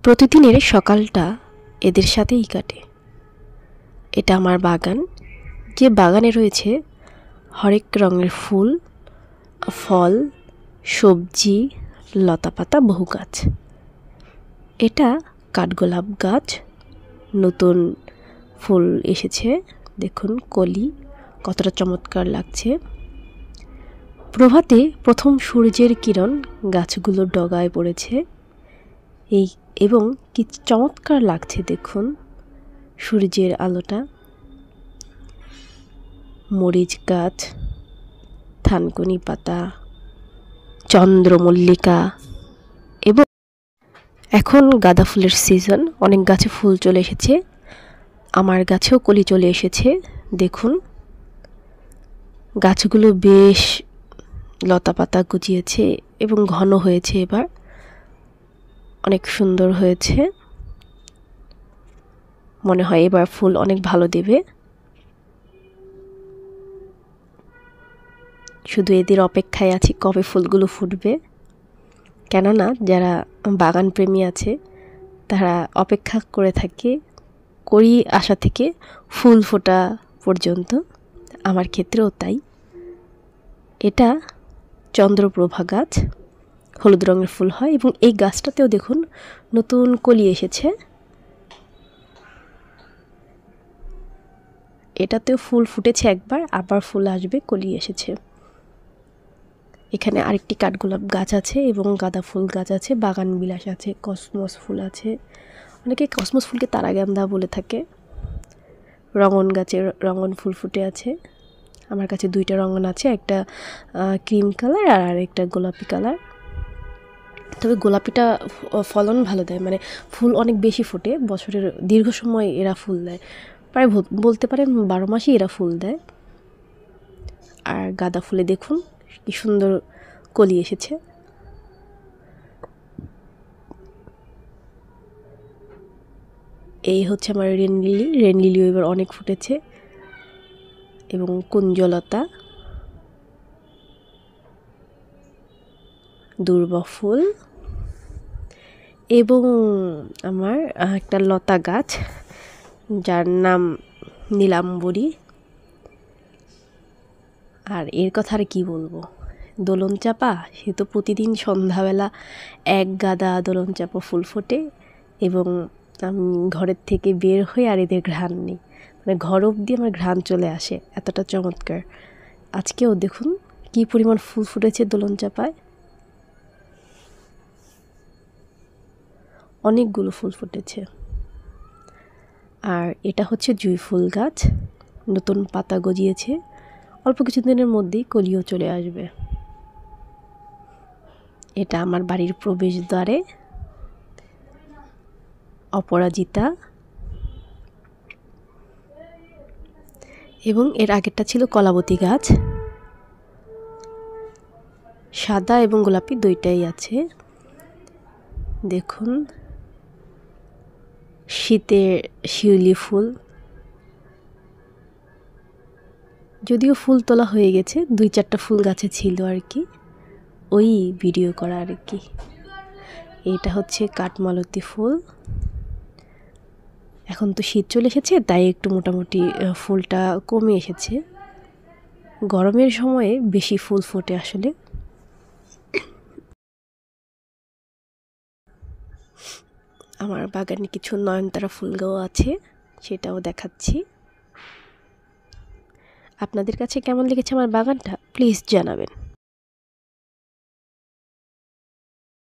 প্রতিদিনের সকালটা এদের সাথেই কাটে। এটা আমার বাগান, যে বাগানে রয়েছে হরেক রঙের ফুল, ফল, সবজি, লতাপাতা, বহু গাছ। এটা কাঠগোলাপ গাছ, নতুন ফুল এসেছে, দেখুন কলি কতটা চমৎকার লাগছে। প্রভাতে প্রথম সূর্যের কিরণ গাছগুলোর ডগায় পড়েছে, এবং কি চমৎকার লাগছে দেখুন সূর্যের আলোটা। মরিচ গাছ, থানকুনি পাতা, চন্দ্রমল্লিকা, এবং এখন গাঁদা ফুলের সিজন, অনেক গাছে ফুল চলে এসেছে। আমার গাছেও কলি চলে এসেছে, দেখুন গাছগুলো বেশ লতা পাতা গজিয়েছে এবং ঘন হয়েছে, এবার অনেক সুন্দর হয়েছে। মনে হয় এবার ফুল অনেক ভালো দেবে। শুধু এদের অপেক্ষায় আছি কবে ফুলগুলো ফুটবে, কেননা যারা বাগান প্রেমী আছে তারা অপেক্ষা করে থাকে করি আশা থেকে ফুল ফোটা পর্যন্ত। আমার ক্ষেত্রেও তাই। এটা চন্দ্রপ্রভা গাছ, হলুদ রঙের ফুল হয়, এবং এই গাছটাতেও দেখুন নতুন কলি এসেছে। এটাতেও ফুল ফুটেছে একবার, আবার ফুল আসবে, কলি এসেছে। এখানে আরেকটি কাঠগোলাপ গাছ আছে এবং গাঁদা ফুল গাছ আছে, বাগান বিলাস আছে, কসমস ফুল আছে। অনেকে কসমস ফুলকে তারাগেন্দা বলে থাকে। রঙন গাছের রঙন ফুল ফুটে আছে। আমার কাছে দুইটা রঙন আছে, একটা ক্রিম কালার আর আরেকটা গোলাপি কালার। তবে গোলাপিটা ফলন ভালো দেয়, মানে ফুল অনেক বেশি ফোটে, বছরের দীর্ঘ সময় এরা ফুল দেয়, প্রায় বলতে পারেন 12 মাসই এরা ফুল দেয়। আর গাঁদা ফুলে দেখুন কি সুন্দর কলি এসেছে। এই হচ্ছে আমার রেন লিলি, রেন লিলিও এবার অনেক ফুটেছে, এবং কুঞ্জলতা, দুর্বা ফুল, এবং আমার একটা লতা গাছ যার নাম নীলাম্বরী। আর এর কথা আর কি বলবো, দোলন চাপা, সে তো প্রতিদিন সন্ধ্যাবেলা এক গাদা দোলন চাপা ফুল ফোটে, এবং আমি ঘরের থেকে বের হয়ে আর এদের ঘ্রাণ নেই, মানে ঘর অবধি আমার ঘ্রাণ চলে আসে, এতটা চমৎকার। আজকেও দেখুন কি পরিমাণ ফুল ফুটেছে দোলন চাপায়, অনেকগুলো ফুল ফুটেছে। আর এটা হচ্ছে জুঁই ফুল গাছ, নতুন পাতা গজিয়েছে, অল্প কিছুদিনের মধ্যেই কলিও চলে আসবে। এটা আমার বাড়ির প্রবেশদ্বারে অপরাজিতা, এবং এর আগেরটা ছিল কলাবতী গাছ, সাদা এবং গোলাপি দুইটাই আছে। দেখুন শীতের শিউলি ফুল, যদিও ফুল তোলা হয়ে গেছে, 2-4টা ফুল গাছে ছিল আর কি, ওই ভিডিও করা আর কি। এইটা হচ্ছে কাঠমালতী ফুল। এখন তো শীত চলে এসেছে, তাই একটু মোটামুটি ফুলটা কমে এসেছে। গরমের সময়ে বেশি ফুল ফোটে আসলে। আমার বাগানে কিছু নয়নতারা ফুল গাও আছে, সেটাও দেখাচ্ছি। আপনাদের কাছে কেমন লেগেছে আমার বাগানটা প্লিজ জানাবেন।